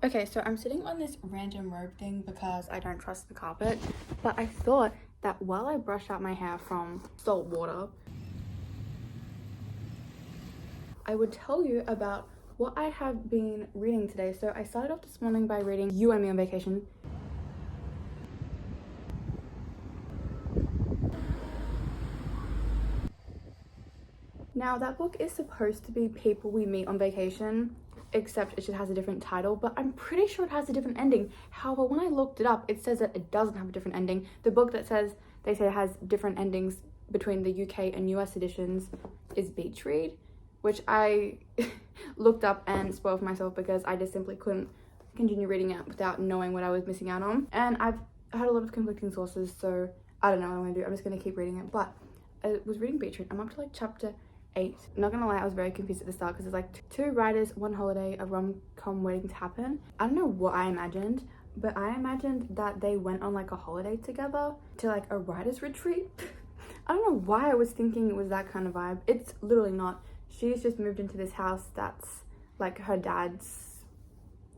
Okay, so I'm sitting on this random robe thing because I don't trust the carpet, but I thought that while I brush out my hair from salt water, I would tell you about what I have been reading today. So I started off this morning by reading You and Me on Vacation. Now that book is supposed to be People We Meet on Vacation, except it just has a different title, but I'm pretty sure it has a different ending. However, when I looked it up, it says that it doesn't have a different ending. The book that says they say it has different endings between the UK and US editions is Beach Read, which I looked up and spoiled for myself because I just simply couldn't continue reading it without knowing what I was missing out on. And I've had a lot of conflicting sources, so I don't know what I'm gonna do. I'm just gonna keep reading it. But I was reading Beach Read. I'm up to like chapter 8. Not gonna lie, I was very confused at the start because it's like 2 writers, 1 holiday, a rom-com waiting to happen. I don't know what I imagined, but I imagined that they went on like a holiday together to like a writer's retreat. I don't know why I was thinking it was that kind of vibe. It's literally not. She's just moved into this house that's like her dad's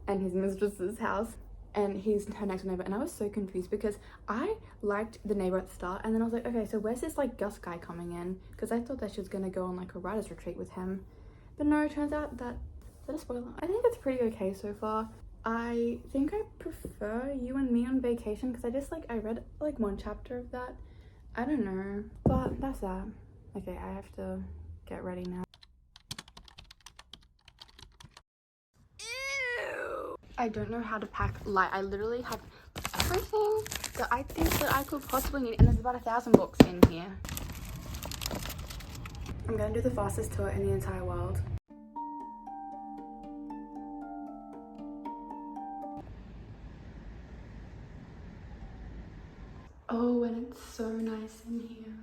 and his mistress's house, and he's her next door neighbor. And I was so confused because I liked the neighbor at the start, and then I was like, okay, so where's this like Gus guy coming in? Because I thought that she was gonna go on like a writer's retreat with him, but no, it turns out that, is that a spoiler? I think it's pretty okay so far. I think I prefer You and Me on Vacation because I read like 1 chapter of that. I don't know, but that's that. Okay, I have to get ready now. I don't know how to pack light. I literally have everything that I think that I could possibly need, and there's about 1,000 books in here. I'm gonna do the fastest tour in the entire world. Oh, and it's so nice in here.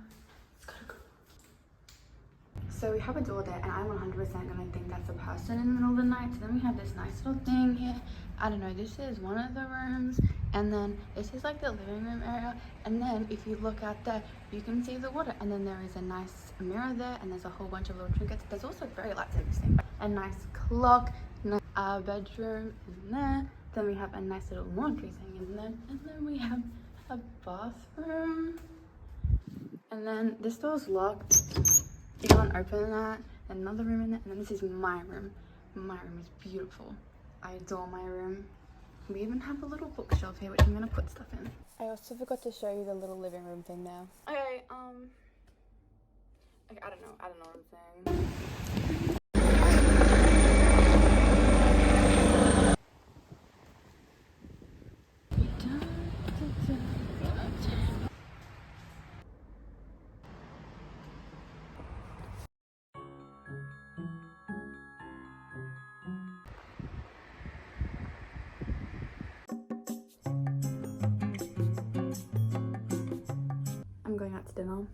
It's gotta go. So we have a door there, and I'm 100% gonna think that's a person in the middle of the night. So then we have this nice little thing here. I don't know, this is one of the rooms, and then this is like the living room area, and then if you look out there you can see the water, and then there is a nice mirror there, and there's a whole bunch of little trinkets. There's also very lightsabers thing, a nice clock, our bedroom in there, then we have a nice little laundry thing in there, and then we have a bathroom, and then this door's locked, you can't open that. Another room in there, and then this is my room. My room is beautiful. I adore my room. We even have a little bookshelf here, which I'm gonna put stuff in. I also forgot to show you the little living room thing now. Okay, I don't know what I'm saying. I'm going out to dinner,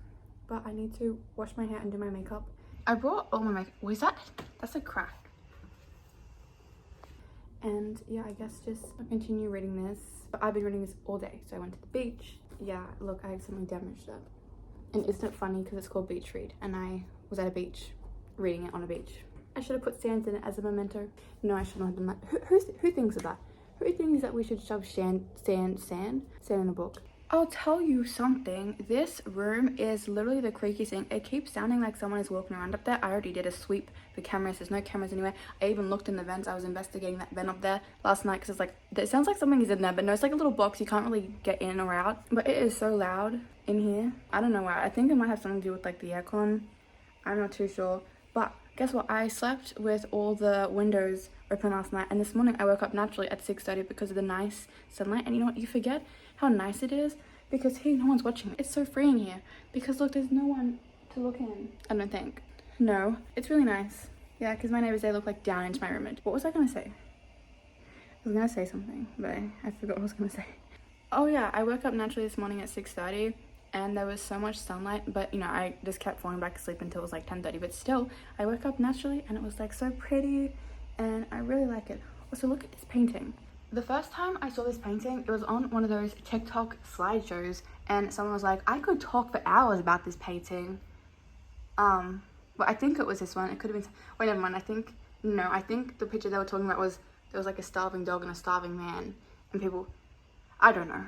but I need to wash my hair and do my makeup. I brought all my makeup. What is that? That's a crack. And yeah, I guess just I'll continue reading this. But I've been reading this all day. So I went to the beach. Yeah, look, I accidentally damaged it. And isn't it funny because it's called Beach Read, and I was at a beach reading it on a beach. I should have put sand in it as a memento. No, I shouldn't have done that. Who thinks of that? Who thinks that we should shove sand in a book? I'll tell you something, this room is literally the creakiest thing. It keeps sounding like someone is walking around up there. I already did a sweep for cameras. There's no cameras anywhere. I even looked in the vents. I was investigating that vent up there last night because it's like, it sounds like something is in there, but no, it's like a little box. You can't really get in or out. But it is so loud in here. I don't know why. I think it might have something to do with like the aircon. I'm not too sure. But guess what? I slept with all the windows open last night, and this morning I woke up naturally at 6:30 because of the nice sunlight. And you know what? You forget how nice it is because hey, no one's watching. It's so freeing here because look, there's no one to look in. I don't think. No, it's really nice. Yeah, because my neighbors, they look like down into my room. What was I gonna say? I was gonna say something, but I forgot what I was gonna say. Oh yeah, I woke up naturally this morning at 6:30 and there was so much sunlight, but you know, I just kept falling back asleep until it was like 10:30, but still I woke up naturally and it was like so pretty and I really like it. Also, look at this painting. The first time I saw this painting, it was on one of those TikTok slideshows, and someone was like, I could talk for hours about this painting. But I think it was this one. It could have been, wait, never mind. I think the picture they were talking about was there was like a starving dog and a starving man, and people, I don't know.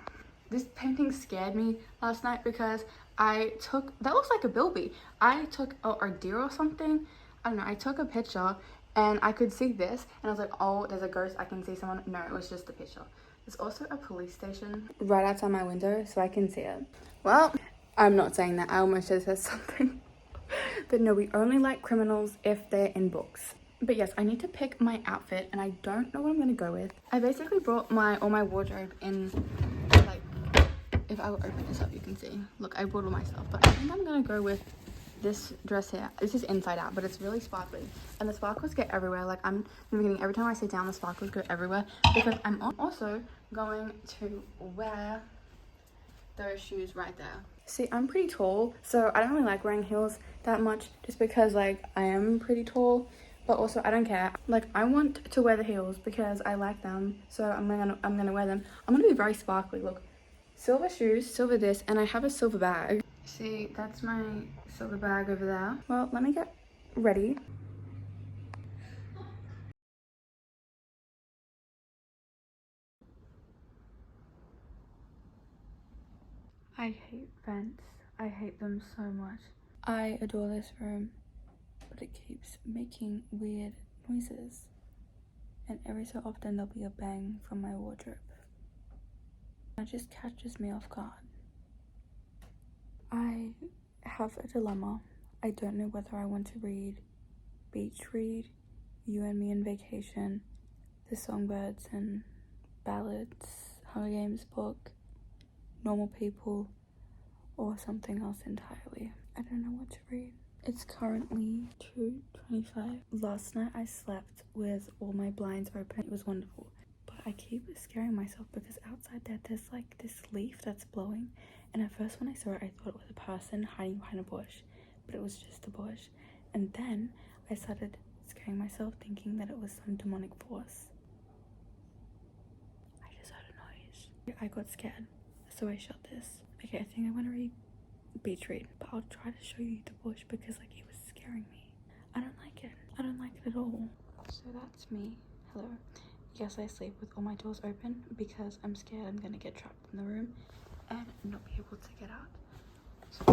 This painting scared me last night because I took, that looks like a bilby. I took a deer or something. I don't know. I took a picture and I could see this and I was like, oh, there's a ghost. I can see someone. No, it was just the picture. There's also a police station right outside my window so I can see it. Well, I'm not saying that. I almost just said something. But no, we only like criminals if they're in books. But yes, I need to pick my outfit and I don't know what I'm going to go with. I basically brought all my wardrobe in, like, if I will open this up you can see. Look, I brought all my stuff, but I think I'm going to go with this dress here. This is inside out, but it's really sparkly. And the sparkles get everywhere. Like, I'm beginning, every time I sit down, the sparkles go everywhere. Because I'm also going to wear those shoes right there. See, I'm pretty tall, so I don't really like wearing heels that much just because, like, I am pretty tall. But also, I don't care. Like, I want to wear the heels because I like them. So I'm gonna wear them. I'm gonna be very sparkly. Look, silver shoes, silver this, and I have a silver bag. See, that's my silver bag over there. Well, let me get ready. I hate vents. I hate them so much. I adore this room, but it keeps making weird noises. And every so often there'll be a bang from my wardrobe. It just catches me off guard. I have a dilemma. I don't know whether I want to read Beach Read, You and Me in Vacation, The Songbirds and Ballads, Hunger Games book, Normal People, or something else entirely. I don't know what to read. It's currently 2:25. Last night I slept with all my blinds open. It was wonderful. But I keep scaring myself because outside there's like this leaf that's blowing. And at first when I saw it, I thought it was a person hiding behind a bush. But it was just a bush. And then I started scaring myself thinking that it was some demonic force. I just heard a noise. I got scared. So I shut this. Okay, I think I'm gonna read Beach Read, but I'll try to show you the bush because like it was scaring me. I don't like it. I don't like it at all. So that's me. Hello. Yes, I sleep with all my doors open because I'm scared I'm gonna get trapped in the room and not be able to get out. So,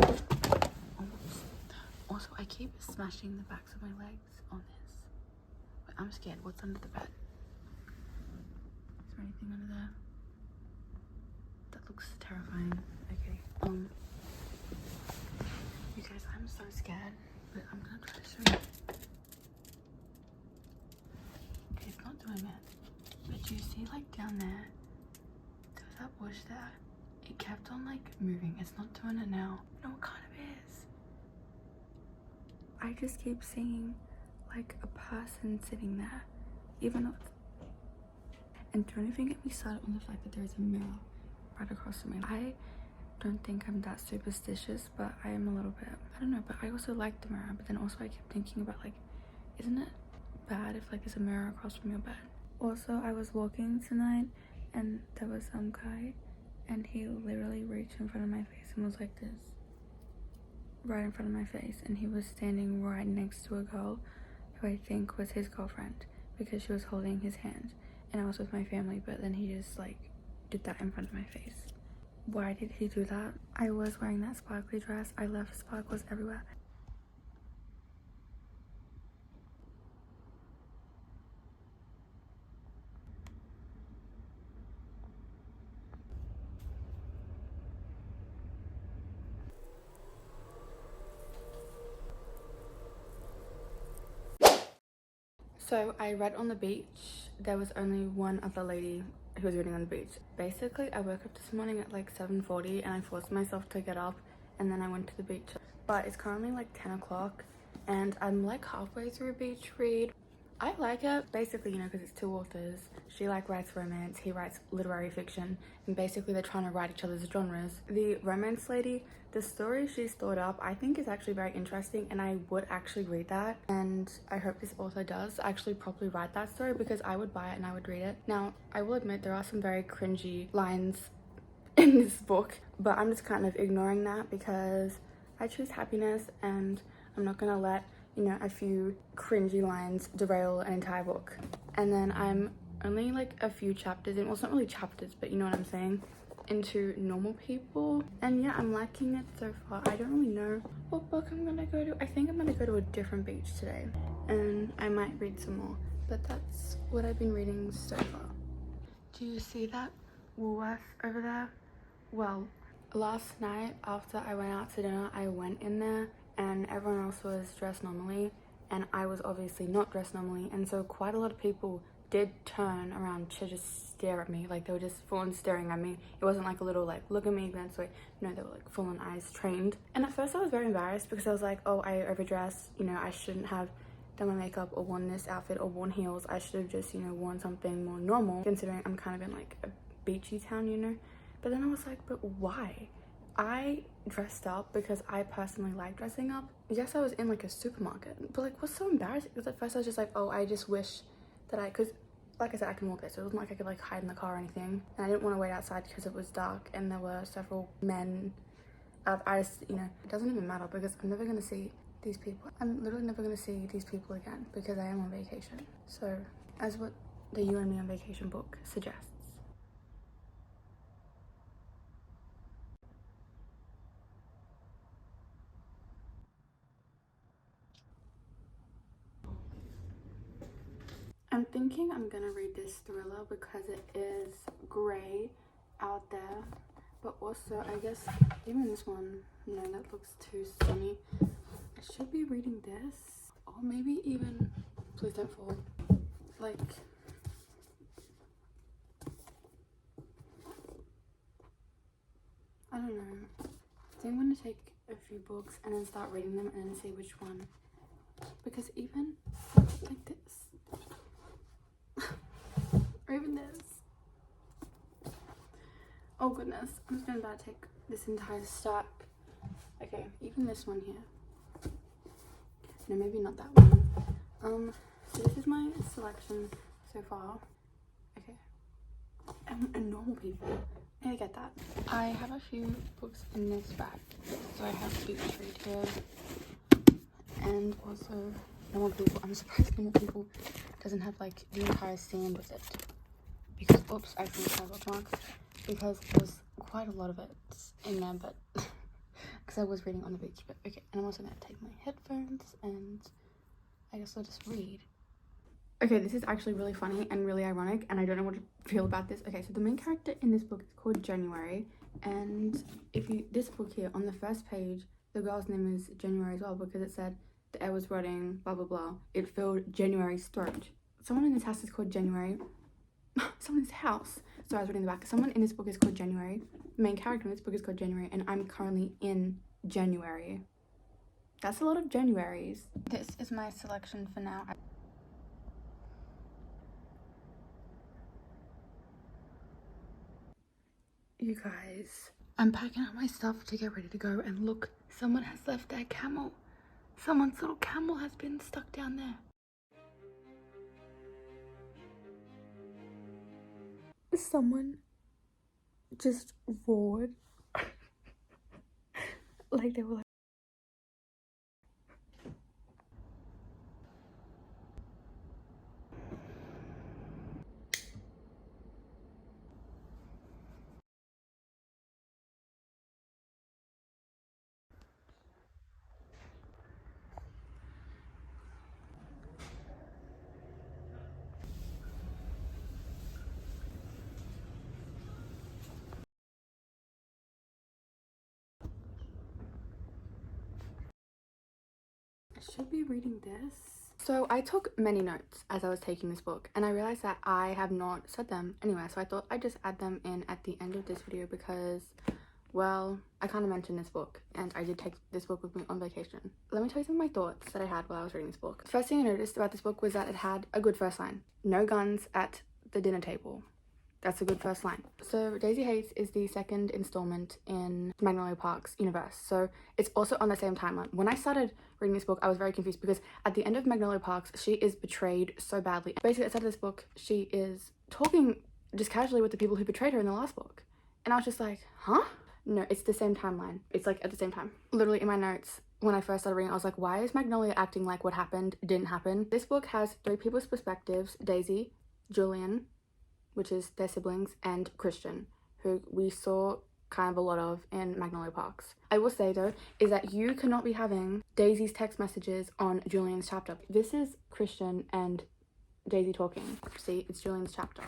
also, I keep smashing the backs of my legs on this. But I'm scared. What's under the bed? Is there anything under there? That looks terrifying. Okay. You guys, I'm so scared, but I'm gonna try to show you. Okay, it's not doing it. But do you see, like, down there? There's that bush there. It kept on, like, moving. It's not doing it now. No, it kind of is. I just keep seeing, like, a person sitting there. Even though it's... And don't even get me started on the fact that there's a mirror right across from me. I don't think I'm that superstitious, but I am a little bit. I don't know, but I also like the mirror. But then also I kept thinking about, like, isn't it bad if, like, there's a mirror across from your bed? Also, I was walking tonight and there was some guy and he literally reached in front of my face and was like this, right in front of my face, and he was standing right next to a girl who I think was his girlfriend because she was holding his hand, and I was with my family, but then he just like did that in front of my face. Why did he do that? I was wearing that sparkly dress. I left sparkles everywhere. So I read on the beach. There was only one other lady who was reading on the beach. Basically, I woke up this morning at like 7:40 and I forced myself to get up and then I went to the beach. But it's currently like 10 o'clock and I'm like halfway through a beach read. I like it basically, you know, because it's two authors. She like writes romance, he writes literary fiction, and basically they're trying to write each other's genres. The romance lady, the story she's thought up, I think is actually very interesting, and I would actually read that, and I hope this author does actually properly write that story because I would buy it and I would read it. Now, I will admit there are some very cringy lines in this book, but I'm just kind of ignoring that because I choose happiness and I'm not gonna let, you know, a few cringy lines derail an entire book. And then I'm only like a few chapters in. Well, it's not really chapters, but you know what I'm saying, into normal people. And yeah, I'm liking it so far. I don't really know what book I'm gonna go to. I think I'm gonna go to a different beach today, and I might read some more, but that's what I've been reading so far. Do you see that Woolworth over there? Well, last night after I went out to dinner, I went in there and everyone else was dressed normally, and I was obviously not dressed normally, and so quite a lot of people did turn around to just stare at me. Like, they were just full on staring at me. It wasn't like a little like look at me, glance away. No, they were like full on eyes trained. And at first I was very embarrassed because I was like, oh, I overdressed, you know, I shouldn't have done my makeup or worn this outfit or worn heels. I should have just, you know, worn something more normal, considering I'm kind of in like a beachy town, you know. But then I was like, but why? I dressed up because I personally like dressing up. Yes, I was in like a supermarket, but like, what's so embarrassing? Because at first I was just like, oh, I just wish that because like I said, I can walk it, so it wasn't like I could like hide in the car or anything. And I didn't want to wait outside because it was dark and there were several men. I just, you know, it doesn't even matter because I'm never gonna see these people. I'm literally never gonna see these people again because I am on vacation. So, as what the You and Me on Vacation book suggests. I'm thinking I'm gonna read this thriller because it is grey out there, but also I guess even this one, no, that looks too sunny. I should be reading this, or maybe even, please don't fall, like, I don't know. I think I'm gonna take a few books and then start reading them and then see which one, because even like this or even this, oh goodness, I'm just gonna about to take this entire stack. Okay, even this one here, no, maybe not that one. So this is my selection so far. Okay, and normal people, I get that. I have a few books in this bag. So I have Beach Read here, and also Normal People. I'm surprised Normal People doesn't have like the entire stand with it, because oops, I think I have bookmarks, because there's quite a lot of it in there, but because I was reading on the beach. But okay, and I'm also gonna take my headphones and I guess I'll just read. Okay, this is actually really funny and really ironic, and I don't know what to feel about this. Okay, so the main character in this book is called January, and this book here, on the first page, the girl's name is January as well, because it said the air was rotting, blah blah blah. It filled January's throat. Someone in this house is called January. Someone in this house. So I was reading the back. Someone in this book is called January. The main character in this book is called January, and I'm currently in January. That's a lot of Januaries. This is my selection for now. You guys, I'm packing up my stuff to get ready to go, and look, someone has left their camel. Someone's little camel has been stuck down there. Someone just roared. Like they were like, I should be reading this. So I took many notes as I was taking this book, and I realized that I have not said them anywhere, so I thought I'd just add them in at the end of this video because, well, I kind of mentioned this book, and I did take this book with me on vacation. Let me tell you some of my thoughts that I had while I was reading this book. The first thing I noticed about this book was that it had a good first line. No guns at the dinner table. That's a good first line. So Daisy Hates is the second installment in Magnolia Park's universe. So it's also on the same timeline. When I started reading this book, I was very confused because at the end of Magnolia Parks, she is betrayed so badly. Basically, at the end of this book, she is talking just casually with the people who betrayed her in the last book. And I was just like, huh? No, it's the same timeline. It's like at the same time. Literally in my notes, when I first started reading, I was like, why is Magnolia acting like what happened didn't happen? This book has 3 people's perspectives: Daisy, Julian, which is their siblings, and Christian, who we saw kind of a lot of in Magnolia Parks. I will say though, is that you cannot be having Daisy's text messages on Julian's chapter. This is Christian and Daisy talking. See, it's Julian's chapter.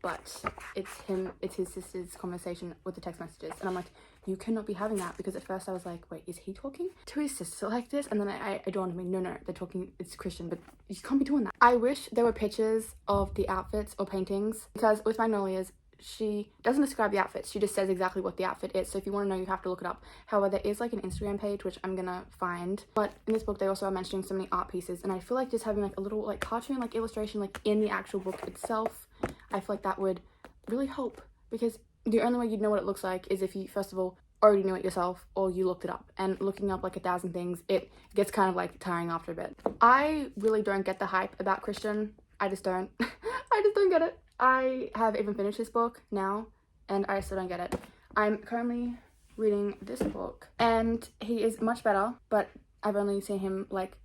But it's his sister's conversation with the text messages. And I'm like, you cannot be having that, because at first I was like, wait, is he talking to his sister like this? And then it dawned on me, no, they're talking, it's Christian, but you can't be doing that. I wish there were pictures of the outfits or paintings, because with Magnolia's, she doesn't describe the outfits, she just says exactly what the outfit is. So if you want to know, you have to look it up. However, there is like an Instagram page, which I'm gonna find. But in this book, they also are mentioning so many art pieces, and I feel like just having like a little like cartoon like illustration like in the actual book itself, I feel like that would really help, because the only way you'd know what it looks like is if you first of all already knew it yourself, or you looked it up. And looking up like 1,000 things, it gets kind of like tiring after a bit. I really don't get the hype about Christian. I just don't. I just don't get it. I have even finished this book now, and I still don't get it. I'm currently reading this book, and he is much better, but I've only seen him like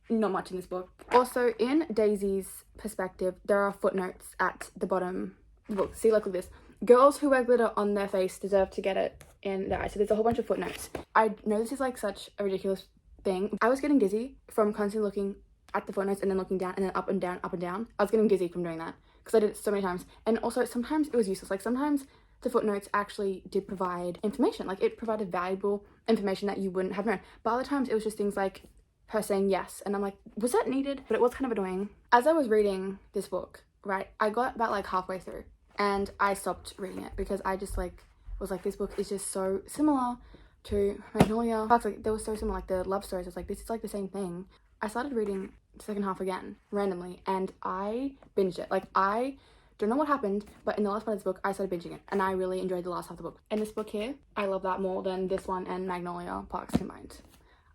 not much in this book. Also, in Daisy's perspective, there are footnotes at the bottom of the book. See, look at this. Girls who wear glitter on their face deserve to get it in their eyes. So there's a whole bunch of footnotes. I know this is like such a ridiculous thing. I was getting dizzy from constantly looking at the footnotes and then looking down and then up and down, up and down. I was getting dizzy from doing that because I did it so many times. And also sometimes it was useless. Like sometimes the footnotes actually did provide information. Like it provided valuable information that you wouldn't have known. But other times it was just things like her saying yes. And I'm like, was that needed? But it was kind of annoying. As I was reading this book, right, I got about like halfway through and I stopped reading it because I just like was like, this book is just so similar to Magnolia. Like they were so similar, like the love stories. I was like, this is like the same thing. I started reading the second half again randomly and I binged it. Like I don't know what happened, but in the last part of this book I started binging it and I really enjoyed the last half of the book. And this book here, I love that more than this one and Magnolia Parks combined.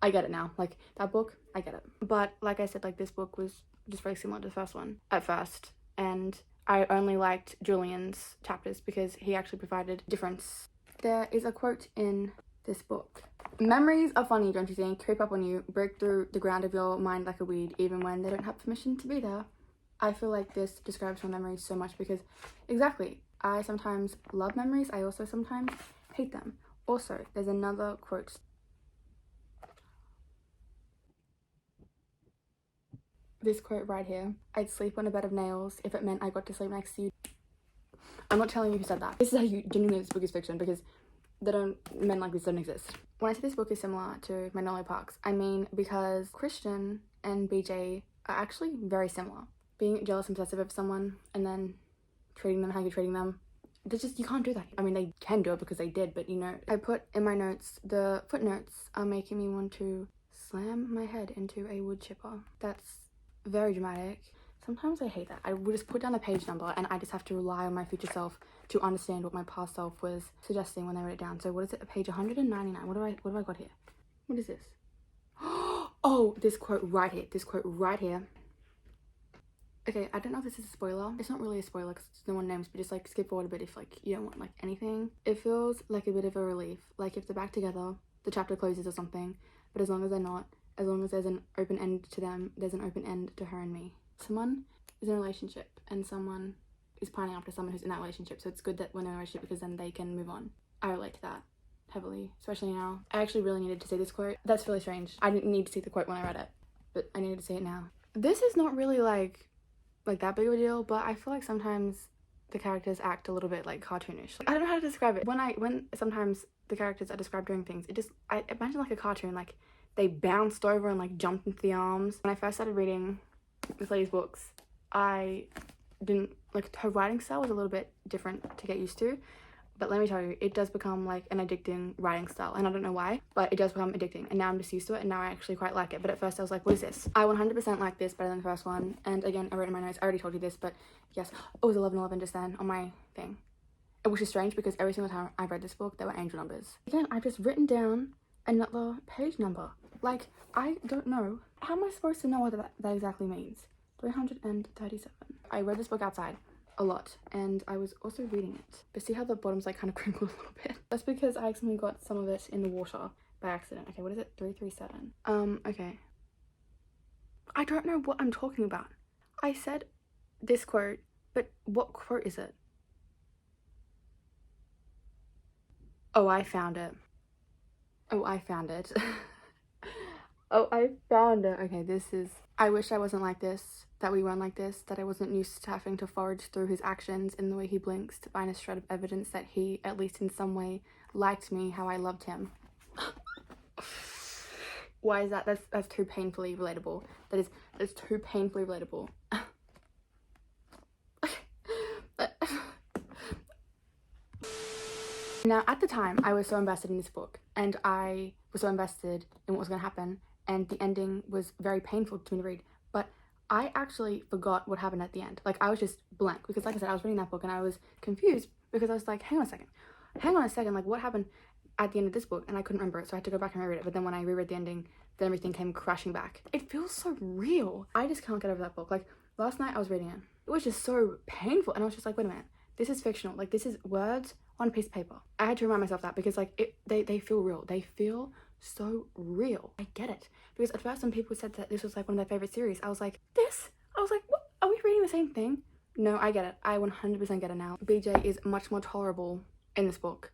I get it now. Like that book, I get it. But like I said, like this book was just very similar to the first one at first, and I only liked Julian's chapters because he actually provided difference. There is a quote in this book. Memories are funny, don't you think? Creep up on you, break through the ground of your mind like a weed, even when they don't have permission to be there. I feel like this describes my memories so much because exactly, I sometimes love memories, I also sometimes hate them. Also, there's another quote. This quote right here. I'd sleep on a bed of nails if it meant I got to sleep next to you. I'm not telling you who said that. This is how you genuinely know this book is fiction, because men like this don't exist. When I say this book is similar to Magnolia Parks, I mean because Christian and BJ are actually very similar. Being jealous and possessive of someone and then treating them how you're treating them, you can't do that. I mean, they can do it because they did, but you know, I put in my notes, the footnotes are making me want to slam my head into a wood chipper. That's very dramatic. Sometimes I hate that. I would just put down a page number and I just have to rely on my future self to understand what my past self was suggesting when they wrote it down. So what is it? Page 199. What have I got here? What is this? Oh, this quote right here. This quote right here. Okay, I don't know if this is a spoiler. It's not really a spoiler because no one names, but just like skip forward a bit if like you don't want like anything. It feels like a bit of a relief. Like if they're back together, the chapter closes or something. But as long as they're not, as long as there's an open end to them, there's an open end to her and me. Someone is in a relationship and someone is pining after someone who's in that relationship. So it's good that when they're in a relationship because then they can move on. I relate to that heavily, especially now. I actually really needed to see this quote. That's really strange. I didn't need to see the quote when I read it, but I needed to see it now. This is not really like that big of a deal, but I feel like sometimes the characters act a little bit like cartoonish. Like, I don't know how to describe it. When sometimes the characters are described doing things, I imagine like a cartoon, like they bounced over and like jumped into the arms. When I first started reading this lady's books, I didn't like, her writing style was a little bit different to get used to, but let me tell you, it does become like an addicting writing style, and I don't know why, but it does become addicting, and now I'm just used to it, and now I actually quite like it. But at first I was like, what is this? I 100% like this better than the first one. And again, I wrote in my notes, I already told you this, but yes, it was 11/11 just then on my thing, which is strange because every single time I read this book there were angel numbers. Again, I've just written down another page number. Like, I don't know. How am I supposed to know what that exactly means? 337. I read this book outside a lot, and I was also reading it. But see how the bottom's like kind of crinkled a little bit? That's because I accidentally got some of it in the water by accident. Okay, what is it? 337. Okay. I don't know what I'm talking about. I said this quote But what quote is it? Oh, I found it. Oh, I found it. Oh, I found it. Okay, this is... I wish I wasn't like this, that we weren't like this, that I wasn't used to having to forage through his actions in the way he blinks to find a shred of evidence that he, at least in some way, liked me how I loved him. Why is that? That's too painfully relatable. That's too painfully relatable. Now, at the time, I was so invested in this book, and I was so invested in what was going to happen, and the ending was very painful to me to read, but I actually forgot what happened at the end. Like, I was just blank, because like I said, I was reading that book, and I was confused, because I was like, hang on a second, like, what happened at the end of this book? And I couldn't remember it, so I had to go back and reread it, but then when I reread the ending, then everything came crashing back. It feels so real. I just can't get over that book. Like, last night I was reading it. It was just so painful, and I was just like, wait a minute, this is fictional. Like, this is words on a piece of paper. I had to remind myself that, because like they feel real. They feel so real. I get it. Because at first when people said that this was like one of their favorite series, I was like, what? Are we reading the same thing? No, I get it. I 100% get it now. BJ is much more tolerable in this book.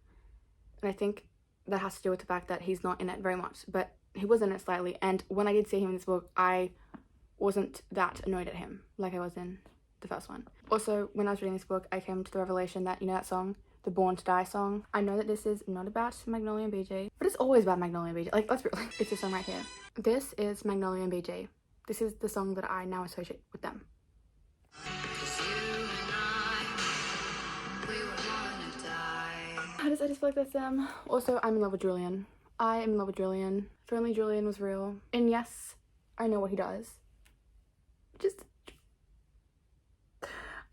And I think that has to do with the fact that he's not in it very much, but he was in it slightly. And when I did see him in this book, I wasn't that annoyed at him like I was in the first one. Also, when I was reading this book, I came to the revelation that, you know that song, the Born to Die song? I know that this is not about Magnolia and BJ, but it's always about Magnolia and BJ. Like, let's be real. It's this song right here. This is Magnolia and BJ. This is the song that I now associate with them. I just feel like that's them. Also, I'm in love with Julian. I am in love with Julian. If only Julian was real. And yes, I know what he does. Just...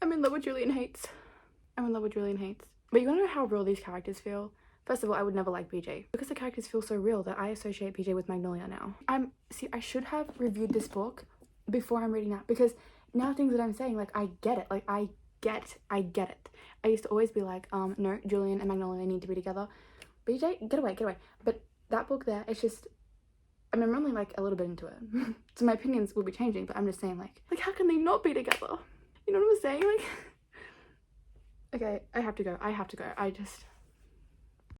I'm in love with Julian Hates. I'm in love with Julian Hates. But you wanna know how real these characters feel? First of all, I would never like BJ. Because the characters feel so real that I associate BJ with Magnolia now. I should have reviewed this book before I'm reading that. Because now things that I'm saying, like, I get it. Like, I get it. I used to always be like, no, Julian and Magnolia need to be together. BJ, get away. But that book there, it's just... I mean, I'm only like a little bit into it. So my opinions will be changing, but I'm just saying, like how can they not be together? You know what I'm saying? Like... Okay, I have to go. I just...